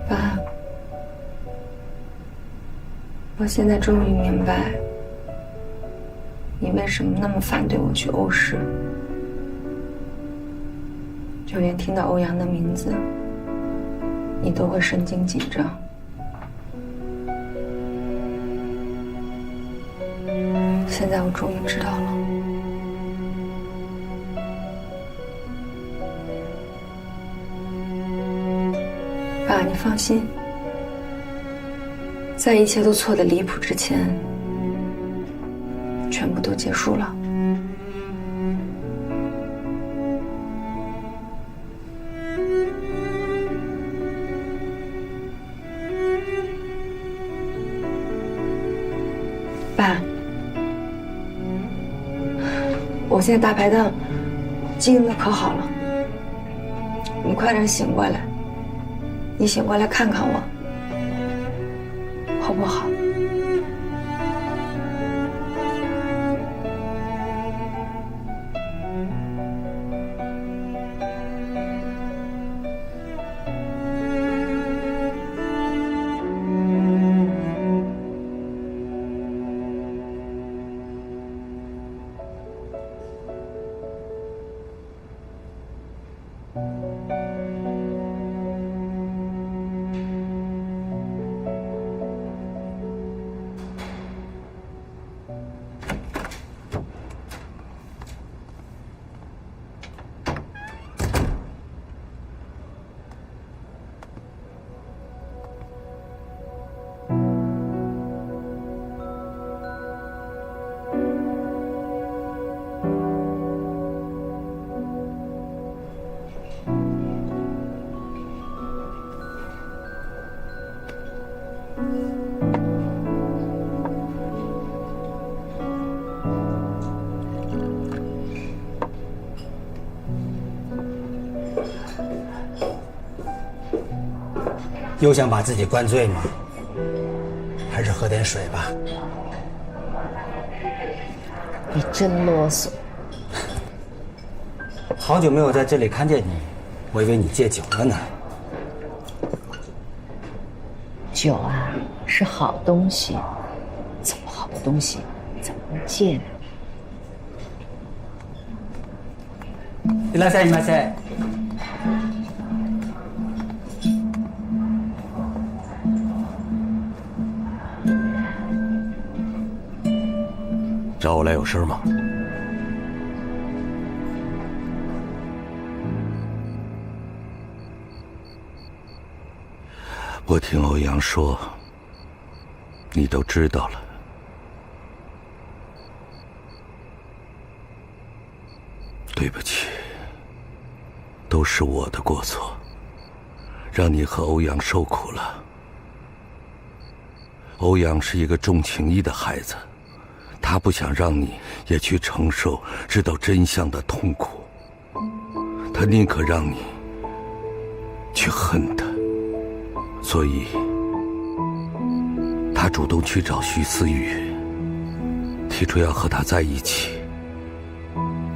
爸，我现在终于明白，你为什么那么反对我去欧市，就连听到欧阳的名字，你都会神经紧张。现在我终于知道了。爸，你放心，在一切都错得离谱之前，全部都结束了。爸，我现在大排档经营的可好了，你快点醒过来。你醒过来看看我，好不好？又想把自己灌醉吗？还是喝点水吧。你真啰嗦。好久没有在这里看见你，我以为你戒酒了呢。酒啊，是好东西，这么好的东西怎么能戒呢？いらっしゃいませ。找我来有事吗？我听欧阳说，你都知道了。对不起，都是我的过错，让你和欧阳受苦了。欧阳是一个重情义的孩子，他不想让你也去承受知道真相的痛苦，他宁可让你去恨他，所以他主动去找徐思雨，提出要和他在一起，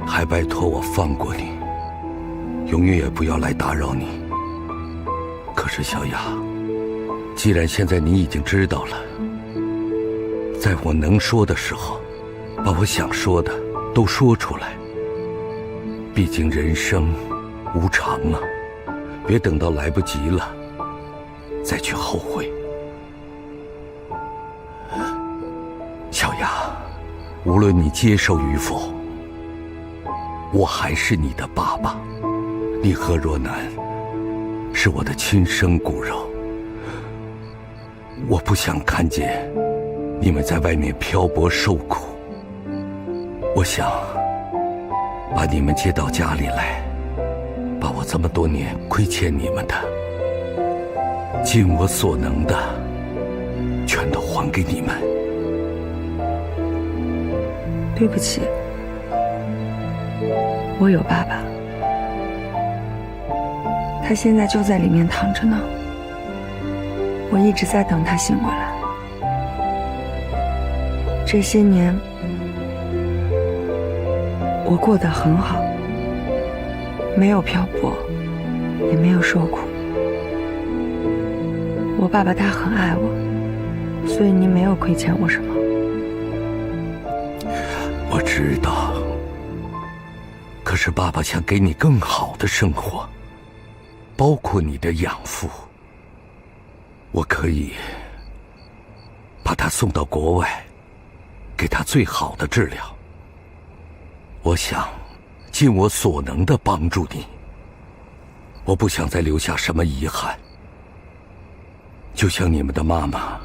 还拜托我放过你，永远也不要来打扰你。可是小雅，既然现在你已经知道了，在我能说的时候，把我想说的都说出来。毕竟人生无常啊，别等到来不及了再去后悔。小雅，无论你接受与否，我还是你的爸爸，你和若楠是我的亲生骨肉。我不想看见你们在外面漂泊受苦，我想把你们接到家里来，把我这么多年亏欠你们的，尽我所能的全都还给你们。对不起，我有爸爸，他现在就在里面躺着呢，我一直在等他醒过来。这些年我过得很好，没有漂泊，也没有受苦。我爸爸他很爱我，所以你没有亏欠我什么。我知道，可是爸爸想给你更好的生活，包括你的养父。我可以把他送到国外，给他最好的治疗。我想尽我所能的帮助你，我不想再留下什么遗憾。就像你们的妈妈，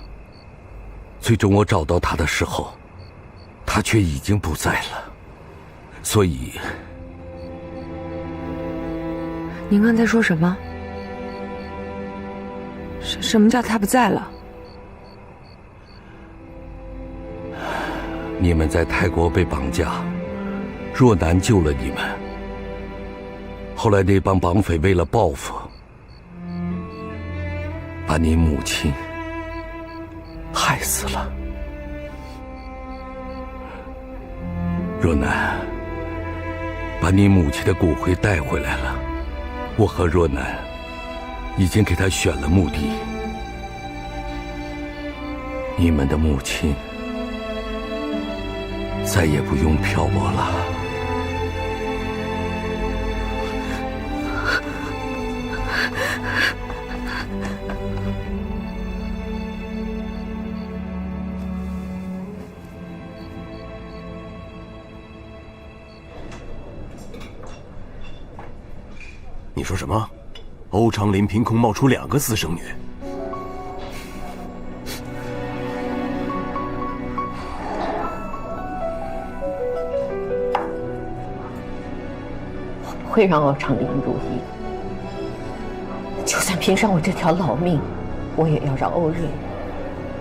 最终我找到她的时候，她却已经不在了。所以，您刚才说什么？什么叫他不在了？你们在泰国被绑架，若男救了你们。后来那帮绑匪为了报复，把你母亲害死了。若男把你母亲的骨灰带回来了，我和若男已经给他选了墓地。你们的母亲再也不用漂泊了。你说什么？欧长林凭空冒出2个私生女？我不会让欧长林如意，就算拼上我这条老命，我也要让欧瑞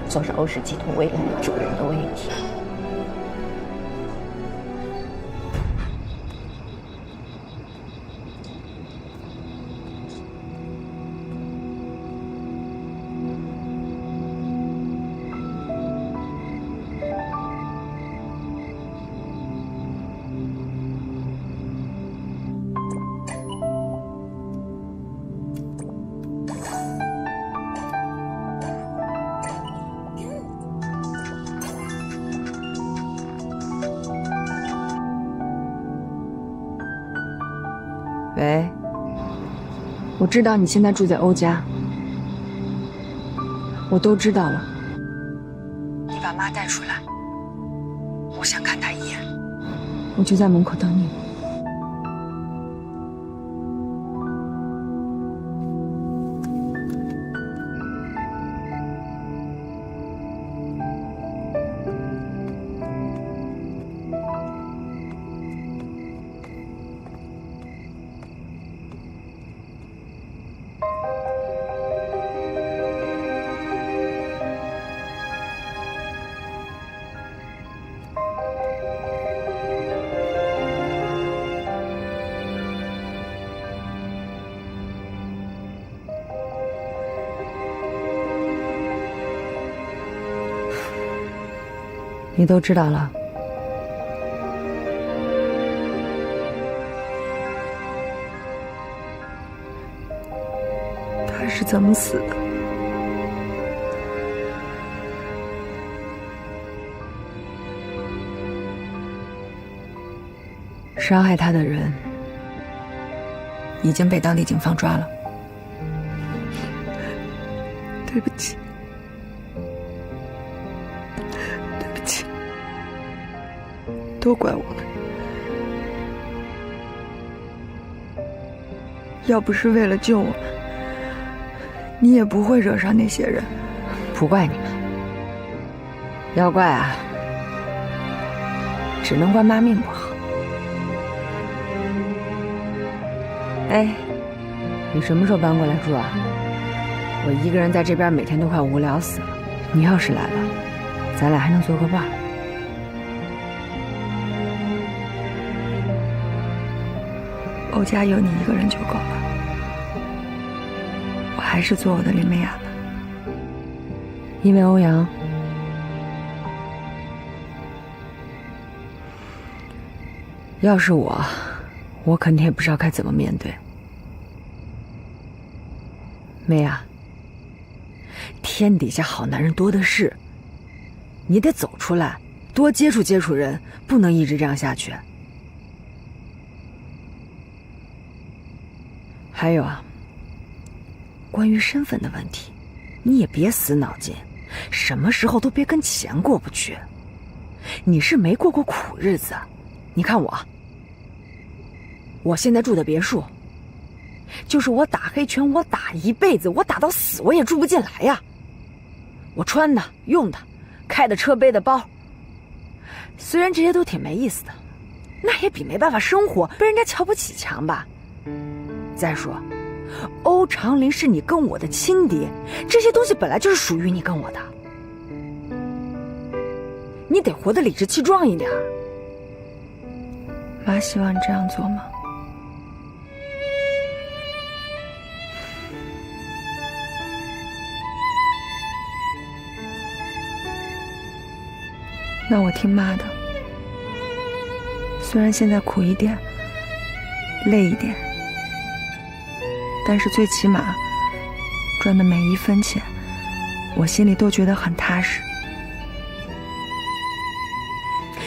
坐上欧氏集团未来的主人的位置。喂，我知道你现在住在欧家，我都知道了。你把妈带出来，我想看她一眼。我就在门口等你。你都知道了。他是怎么死的？伤害他的人已经被当地警方抓了。对不起。都怪我们，要不是为了救我们，你也不会惹上那些人。不怪你们，要怪啊，只能怪妈命不好。哎，你什么时候搬过来住啊？我一个人在这边每天都快无聊死了，你要是来了，咱俩还能做个伴儿。欧家有你一个人就够了，我还是做我的林美雅吧。因为欧阳，要是我肯定也不知道该怎么面对。美雅，天底下好男人多的是，你得走出来，多接触接触人，不能一直这样下去。还有啊，关于身份的问题，你也别死脑筋，什么时候都别跟钱过不去。你是没过过苦日子，你看我现在住的别墅，就是我打黑拳，我打一辈子，我打到死我也住不进来呀。我穿的、用的、开的车、背的包，虽然这些都挺没意思的，那也比没办法生活、被人家瞧不起强吧。再说，欧长林是你跟我的亲爹，这些东西本来就是属于你跟我的，你得活得理直气壮一点。妈希望你这样做吗？那我听妈的，虽然现在苦一点，累一点，但是最起码赚的每一分钱，我心里都觉得很踏实。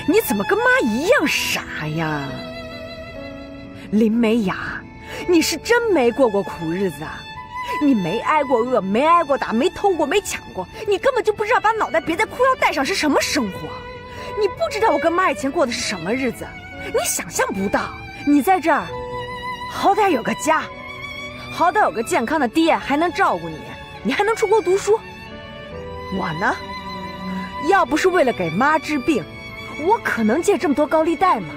你怎么跟妈一样傻呀？林美雅，你是真没过过苦日子啊！你没挨过饿，没挨过打，没偷过，没抢过，你根本就不知道把脑袋别在裤腰带上是什么生活。你不知道我跟妈以前过的是什么日子，你想象不到。你在这儿，好歹有个家，好歹有个健康的爹，还能照顾你，你还能出国读书。我呢，要不是为了给妈治病，我可能借这么多高利贷吗？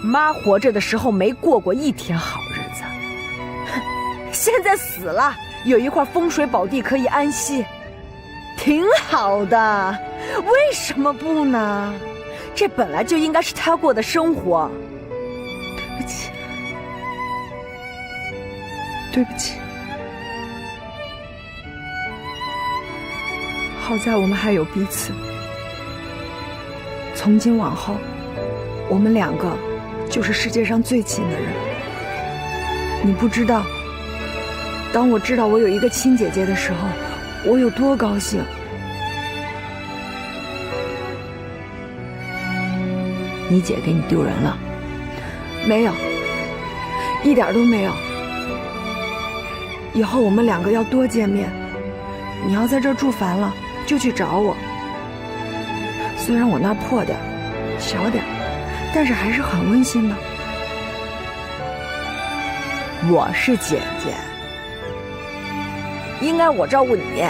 妈活着的时候没过过一天好日子，现在死了，有一块风水宝地可以安息，挺好的，为什么不呢？这本来就应该是他过的生活。对不起，对不起。好在我们还有彼此。从今往后，我们两个就是世界上最亲的人。你不知道，当我知道我有一个亲姐姐的时候，我有多高兴。你姐给你丢人了？没有，一点都没有。以后我们两个要多见面，你要在这儿住烦了，就去找我。虽然我那破点小点，但是还是很温馨的。我是姐姐，应该我照顾你。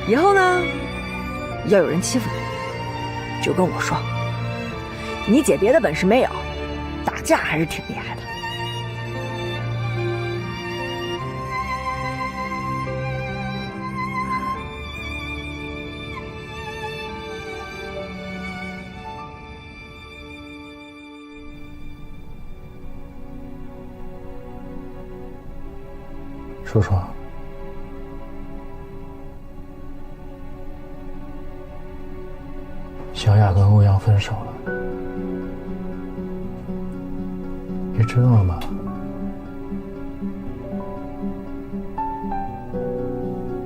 以后呢，要有人欺负你，就跟我说。你姐别的本事没有，打架还是挺厉害的。叔叔，小雅跟欧阳分手了，你知道吗？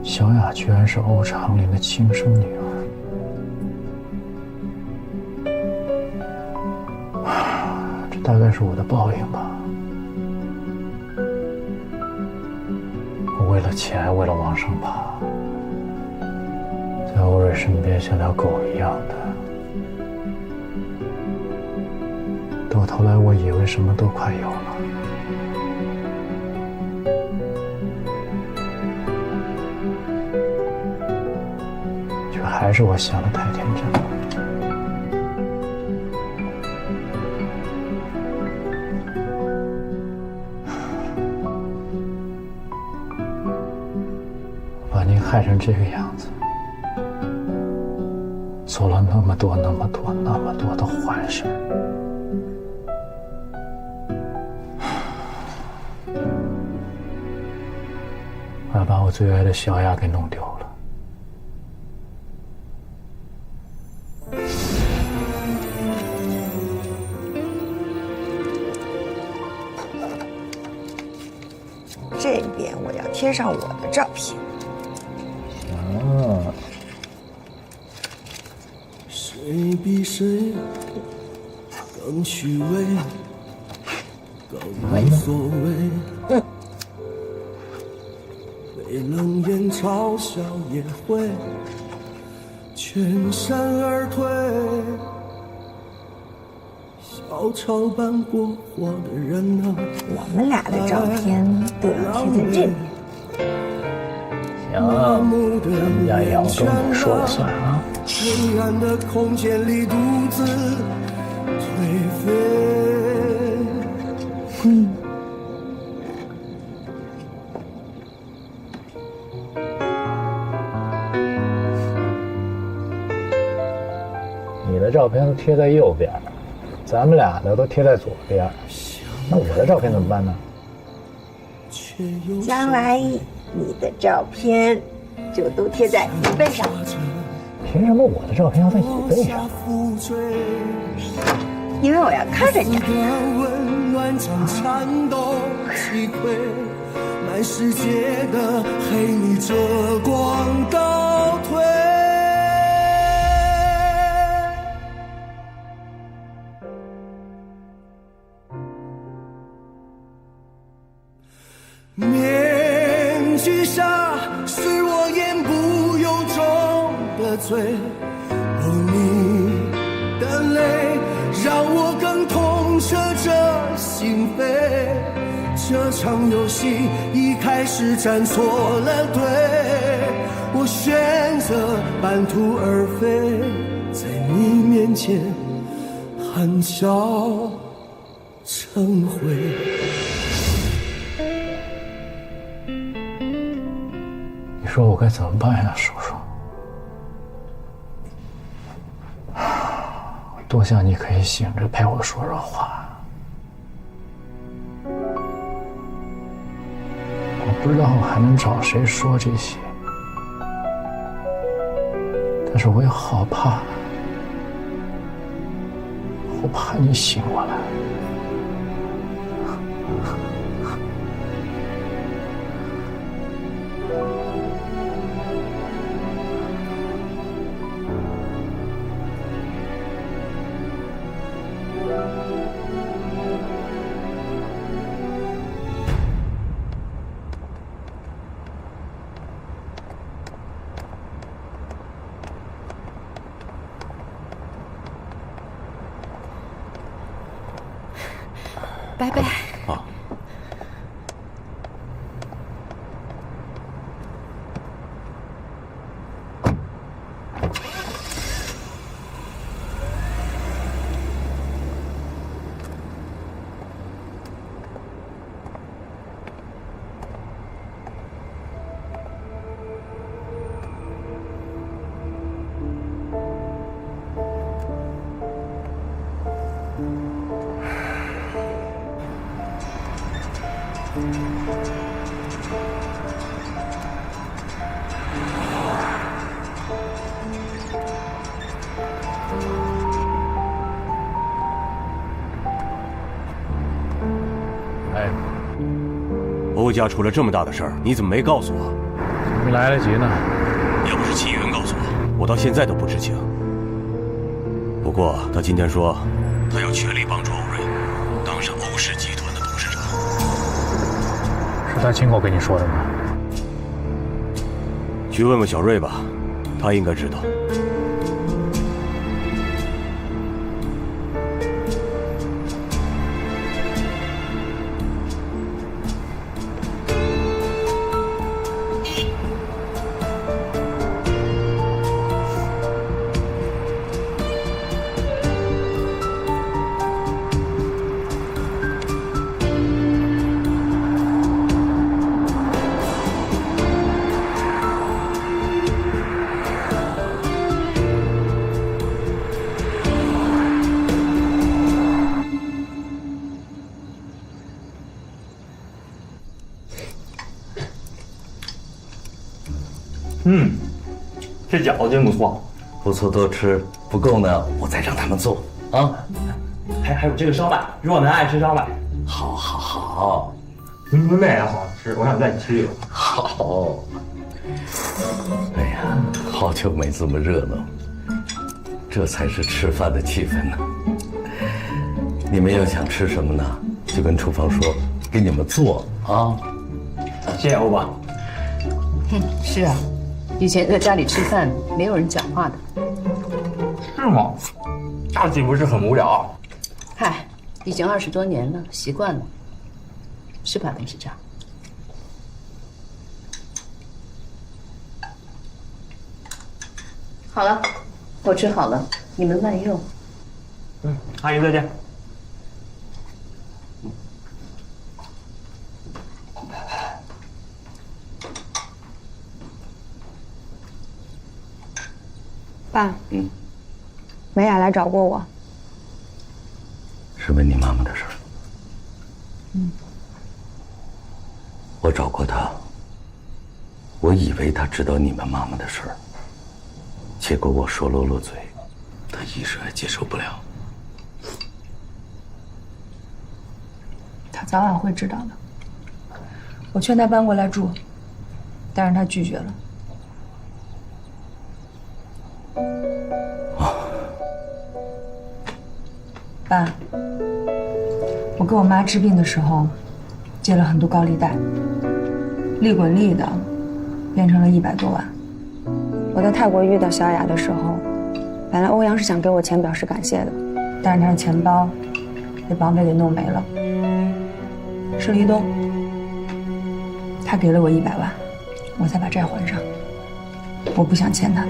小雅居然是欧长林的亲生女儿，这大概是我的报应吧。为了钱，为了往上爬，在欧瑞身边像条狗一样的，到头来我以为什么都快有了，却还是我想的太天真了。把您害成这个样子，做了那么多的坏事，还把我最爱的小雅给弄丢了。这边我要贴上我的照片。谁比谁更虚伪，更无所谓。被冷眼嘲笑也会全身而退。小草般过活的人啊，我们俩的照片都要贴在这边。行，咱们家也要跟我说了算啊。黑暗的空间里独自颓废。你的照片都贴在右边，咱们俩的都贴在左边，那我的照片怎么办呢？将来你的照片就都贴在椅背上。凭什么我的照片要在椅背上？因为我要看着你。温暖将颤抖击溃，满世界的黑你遮光倒退。面具下是我言不由衷的罪，你的泪让我更痛彻这心扉。这场游戏一开始站错了队，我选择半途而废，在你面前含笑成灰。你说我该怎么办呀，叔叔？多想你可以醒着陪我说说话。我不知道我还能找谁说这些，但是我也好怕，我怕你醒过来。拜拜。啊。哎，欧家出了这么大的事儿，你怎么没告诉我？没来得及呢。要不是齐云告诉我，我到现在都不知情。不过他今天说，他要全力帮助欧瑞当上欧氏集团的董事长。是他亲口跟你说的吗？去问问小瑞吧，他应该知道。这饺子真不错，不错，多吃，不够呢，我再让他们做啊。还有这个烧麦，若楠爱吃烧麦。好，焖面也好吃，我想再吃一个。好。哎呀，好久没这么热闹，这才是吃饭的气氛呢。你们要想吃什么呢，就跟厨房说，给你们做啊。谢谢欧巴。是啊，以前在家里吃饭没有人讲话的。是吗？那岂不是很无聊？嗨，已经20多年了，习惯了，是吧，董事长？好了，我吃好了，你们慢用。阿姨再见。爸，梅雅来找过我，是问你妈妈的事儿。我找过她，我以为她知道你们妈妈的事儿，结果我说漏了嘴，她一时还接受不了。她早晚会知道的。我劝她搬过来住，但是她拒绝了。爸，我给我妈治病的时候，借了很多高利贷，利滚利的，变成了100多万。我在泰国遇到小雅的时候，本来欧阳是想给我钱表示感谢的，但是他的钱包被绑匪给弄没了，剩1兜。他给了我100万，我才把债还上。我不想欠他的。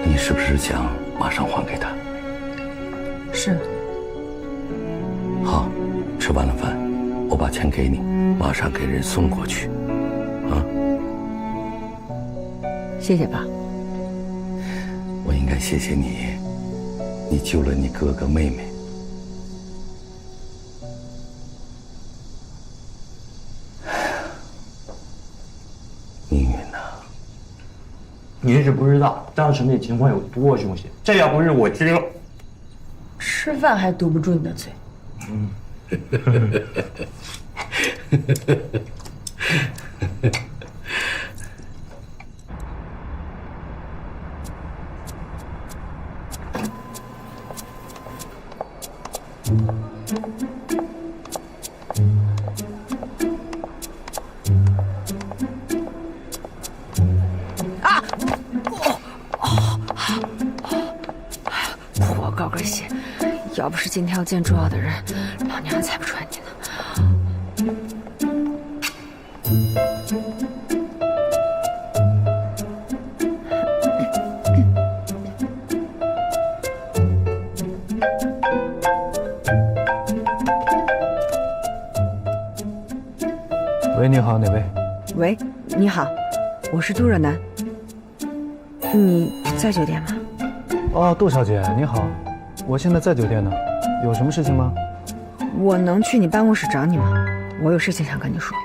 你是不是想马上还给她？是。好，吃完了饭，我把钱给你，马上给人送过去，啊？谢谢爸。我应该谢谢你，你救了你哥哥妹妹。命运呐，您是不知道当时那情况有多凶险，这要不是我知道，吃饭还堵不住你的嘴。破高跟鞋，要不是今天要见重要的人，老娘才不穿你呢。喂，你好，哪位？喂，你好，我是杜若楠。你在酒店吗？哦，杜小姐，你好，我现在在酒店呢，有什么事情吗？我能去你办公室找你吗？我有事情想跟你说。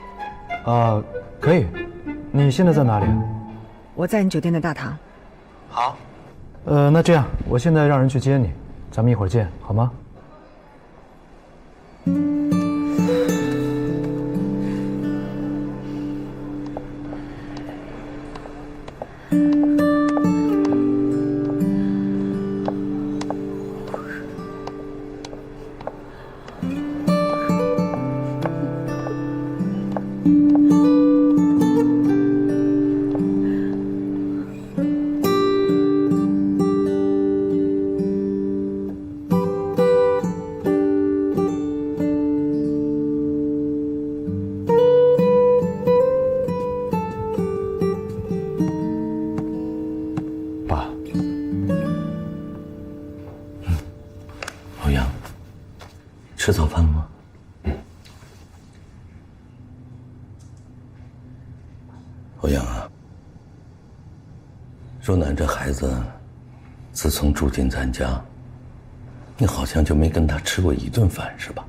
啊，可以。你现在在哪里？我在你酒店的大堂。好。那这样，我现在让人去接你，咱们一会儿见，好吗？吃早饭了吗？欧阳啊，若楠这孩子，自从住进咱家，你好像就没跟他吃过一顿饭，是吧？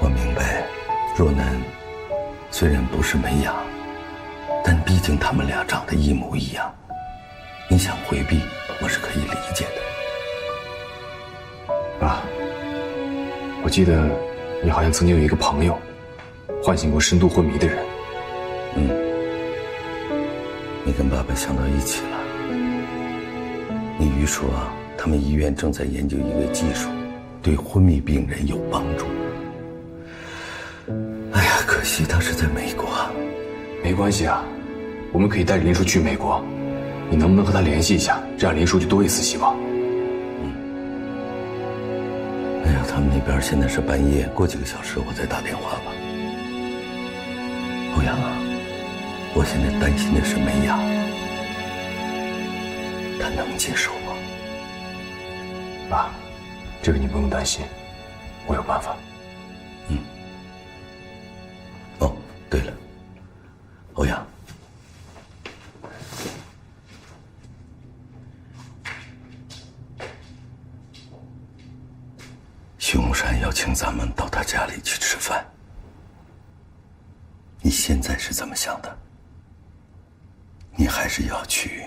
我明白，若楠虽然不是梅雅，但毕竟他们俩长得一模一样，你想回避，我是可以理解的。爸。我记得你好像曾经有一个朋友，唤醒过深度昏迷的人。你跟爸爸想到一起了。你姨说，他们医院正在研究一个技术，对昏迷病人有帮助。哎呀，可惜他是在美国。没关系啊，我们可以带着林叔去美国。你能不能和他联系一下，这样林叔就多一丝希望？哎呀，他们那边现在是半夜，过几个小时我再打电话吧。欧阳啊，我现在担心的是梅雅，她能接受吗？爸，这个你不用担心，我有办法。哦，对了，欧阳，徐洪山要请咱们到他家里去吃饭，你现在是怎么想的？你还是要去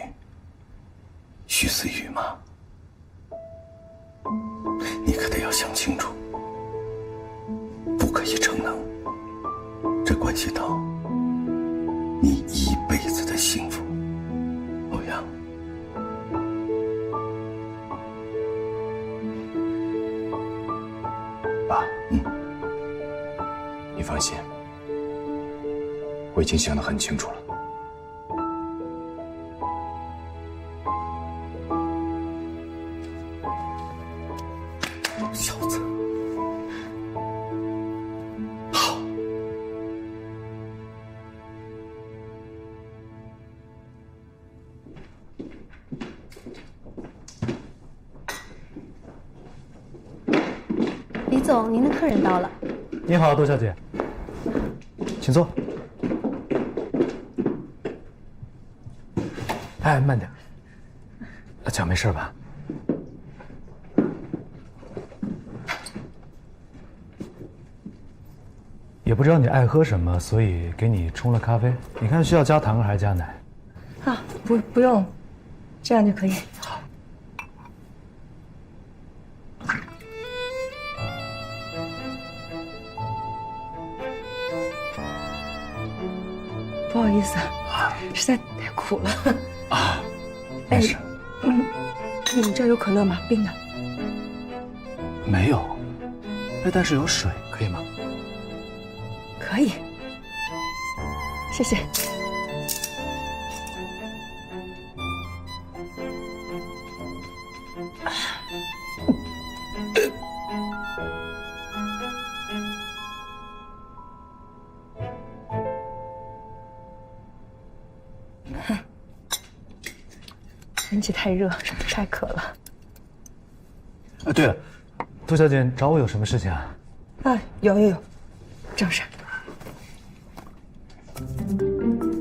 徐思雨吗？你可得要想清楚，不可以逞能，这关系到你一辈子的幸福。欧阳，爸，你放心，我已经想得很清楚了。小子，好。李总，您的客人到了。你好，杜小姐，请坐。哎，慢点。脚没事吧？也不知道你爱喝什么，所以给你冲了咖啡。你看需要加糖还是加奶？啊，不用，这样就可以。好。不好意思，实在太苦了。啊，没事。你们这儿有可乐吗？冰的。没有。哎，但是有水，可以吗？可以，谢谢。天气太热，太渴了。对了，杜小姐找我有什么事情啊？啊，有，正事。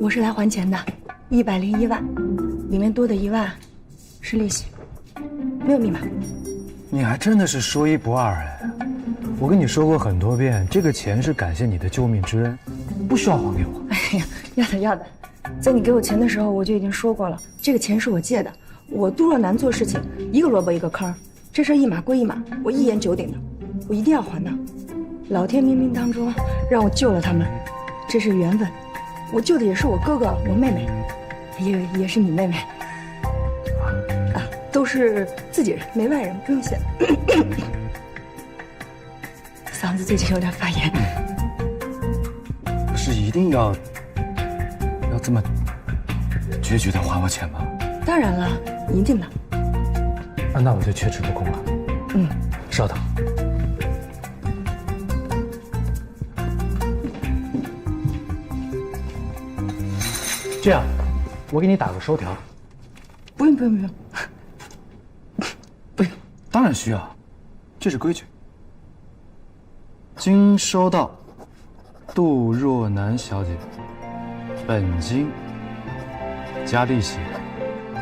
我是来还钱的，101万，里面多的1万是利息，没有密码。你还真的是说一不二哎！我跟你说过很多遍，这个钱是感谢你的救命之恩，不需要还给我。哎呀，要的，在你给我钱的时候我就已经说过了，这个钱是我借的。我杜若楠做事情一个萝卜一个坑，这事一码归一码，我一言九鼎的，我一定要还的。老天冥冥当中让我救了他们，这是缘分。我救的也是我哥哥、我妹妹，也是你妹妹，啊，都是自己人，没外人，不用谢。嗓子最近有点发炎。是一定要这么决绝的还我钱吗？当然了，一定的。那我就缺齿不恭了。稍等。这样，我给你打个收条。不用。不用。当然需要，这是规矩。经收到杜若楠小姐本金加利息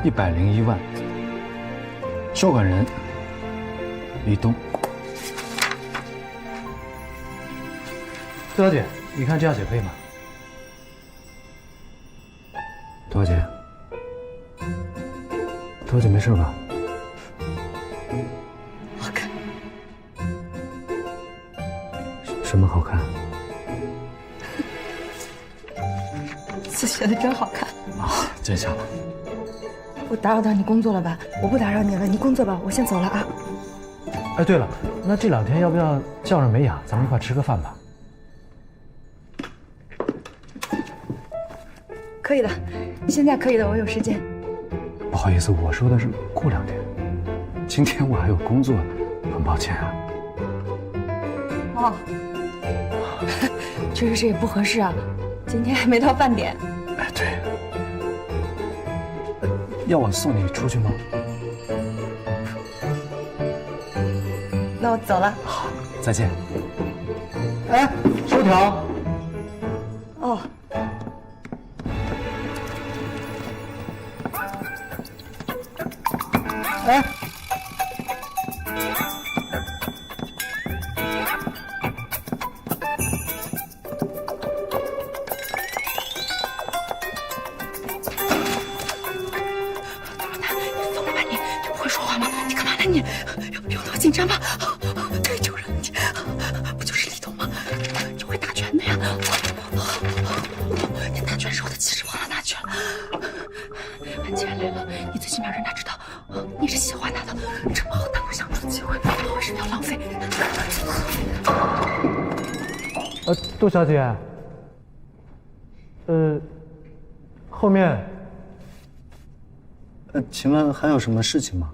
101万，收款人李东。杜小姐，你看这样写可以吗？杜小姐，杜小姐没事吧？好看。什么好看？字写的真好看啊！见笑了。我打扰到你工作了吧？我不打扰你了，你工作吧，我先走了啊。哎，对了，那这2天要不要叫上美雅，咱们一块吃个饭吧？可以的，现在可以的，我有时间。不好意思，我说的是过2天，今天我还有工作，很抱歉啊。哦，确实是也不合适啊，今天还没到饭点。哎，对。要我送你出去吗？那我走了。好，再见。哎，收条。哦。哎。你有那么紧张吗？太丢人了！你不就是李总吗？你会打拳的呀！你打拳时候的气势跑到哪去了？既然来了，你最起码让他知道你是喜欢他的。这么好单独相处的机会，为什么要浪费？杜小姐，后面，请问还有什么事情吗？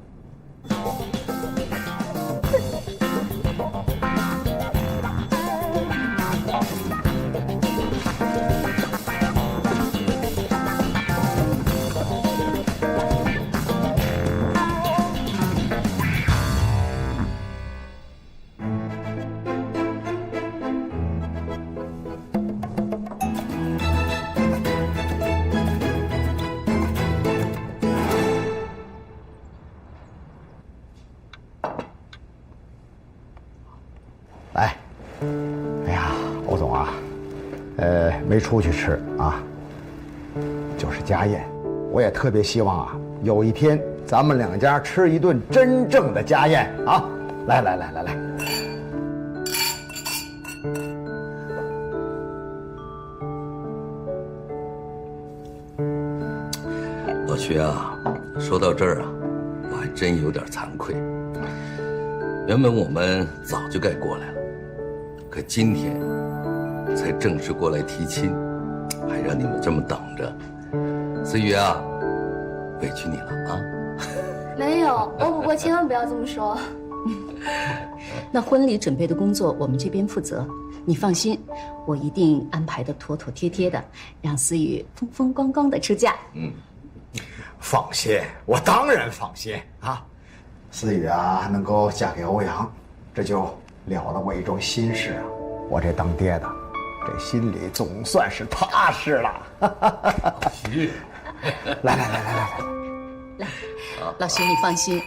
来，哎呀，欧总啊，没出去吃啊，就是家宴。我也特别希望啊，有一天咱们2家吃一顿真正的家宴啊！来，老徐啊，说到这儿啊，我还真有点惭愧。原本我们早就该过来了，可今天才正式过来提亲，还让你们这么等着。思雨啊，委屈你了啊！没有，欧伯伯千万不要这么说。那婚礼准备的工作我们这边负责，你放心，我一定安排的妥妥帖帖的，让思雨风风光光的出嫁。放心，我当然放心啊。思雨啊，能够嫁给欧阳，这就了了我一桩心事啊！我这当爹的，这心里总算是踏实了。老徐，来，老徐你放心，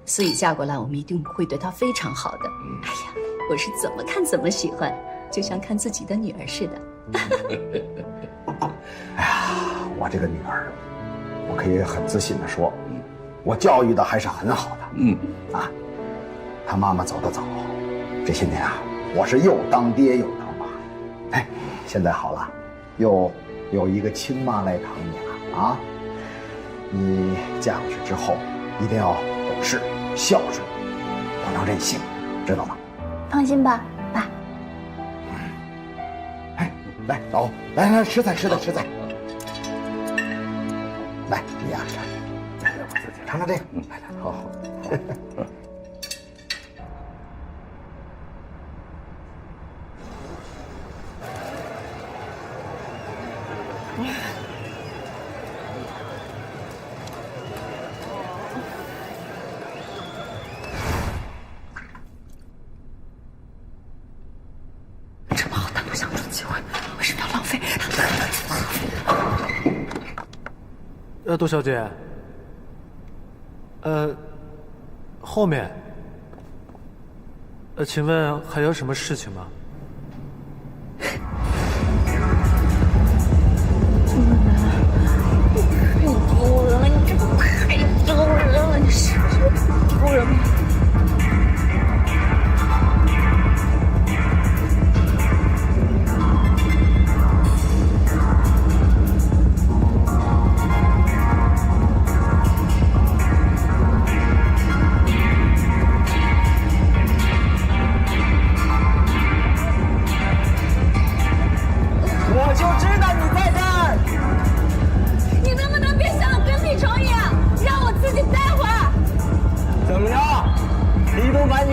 思雨嫁过来，我们一定会对她非常好的。哎呀，我是怎么看怎么喜欢，就像看自己的女儿似的。哎呀，我这个女儿，我可以很自信地说，我教育的还是很好的。她妈妈走得早，这些年啊，我是又当爹又当妈。哎，现在好了，又有一个亲妈来疼你了啊！你嫁过去之后，一定要懂事、孝顺，不能任性，知道吗？放心吧，爸。哎，来，走，来，吃菜。来，你呀，尝尝这个，来，好。这么好单独相处的机会，为什么要浪费？杜小姐，后面，请问还有什么事情吗？丢人了！你这太丢人了！你是不是丢人吗？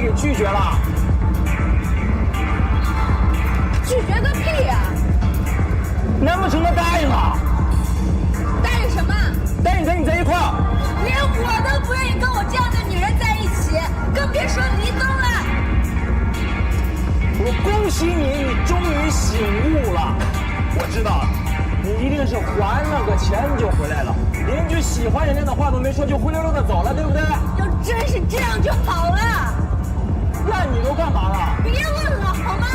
给拒绝了。拒绝个屁呀！难不成他答应了？答应什么？答应跟你在一块儿。连我都不愿意跟我这样的女人在一起，更别说离婚了。我恭喜你，你终于醒悟了。我知道了，你一定是还了个钱就回来了，连句喜欢人家的话都没说，就灰溜溜的走了，对不对？要真是这样就好了。那你都干嘛了？别问了，好吗？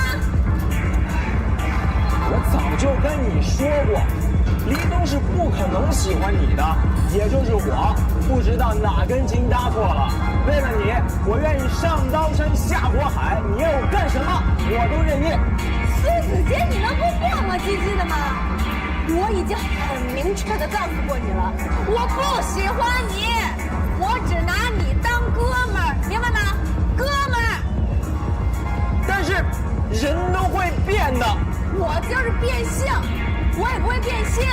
我早就跟你说过，黎东是不可能喜欢你的，也就是我不知道哪根筋搭错了。为了你，我愿意上刀山下火海，你要我干什么我都愿意。孙子杰，你能不磨磨唧唧的吗？我已经很明确的告诉过你了，我不喜欢你，我只拿你当哥们儿，明白吗？哥们儿。但是人都会变的。我就是变性，我也不会变心。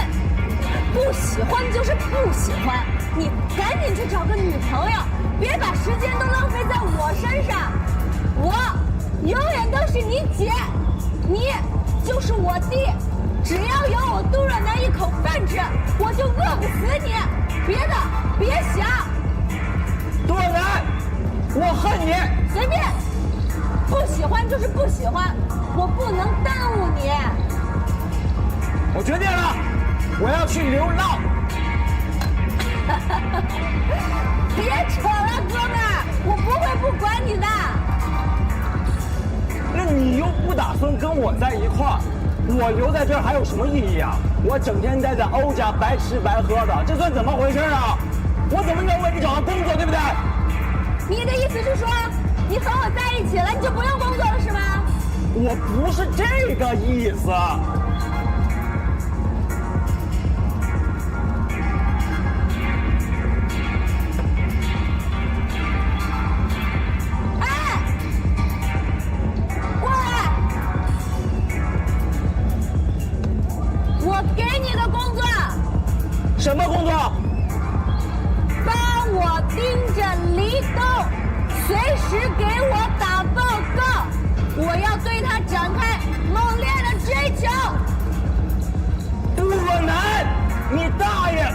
不喜欢就是不喜欢，你赶紧去找个女朋友，别把时间都浪费在我身上。我永远都是你姐，你就是我弟。只要有我杜若男一口饭吃，我就饿不死你。别的别想。杜若男，我恨你。随便，不喜欢就是不喜欢。我不能耽误你。我决定了，我要去流浪。别扯了，哥们儿，我不会不管你的。那你又不打算跟我在一块儿，我留在这儿还有什么意义啊？我整天待在欧家白吃白喝的，这算怎么回事啊？我怎么能为你找到工作，对不对？你的意思是说，你和我在一起了，你就不用工作了是吗？我不是这个意思。哎，过来！我给你的工作。什么工作？帮我盯着黎东，随时给我打报告。我要对他展开猛烈的追求。杜若男，你大爷！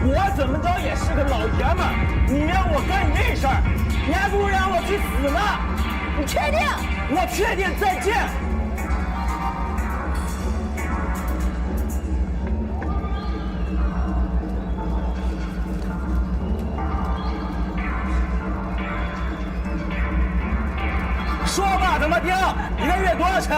我怎么着也是个老爷们儿，你让我干这事儿，你还不如让我去死呢！你确定？我确定，再见。说吧，怎么听？一个月多少钱？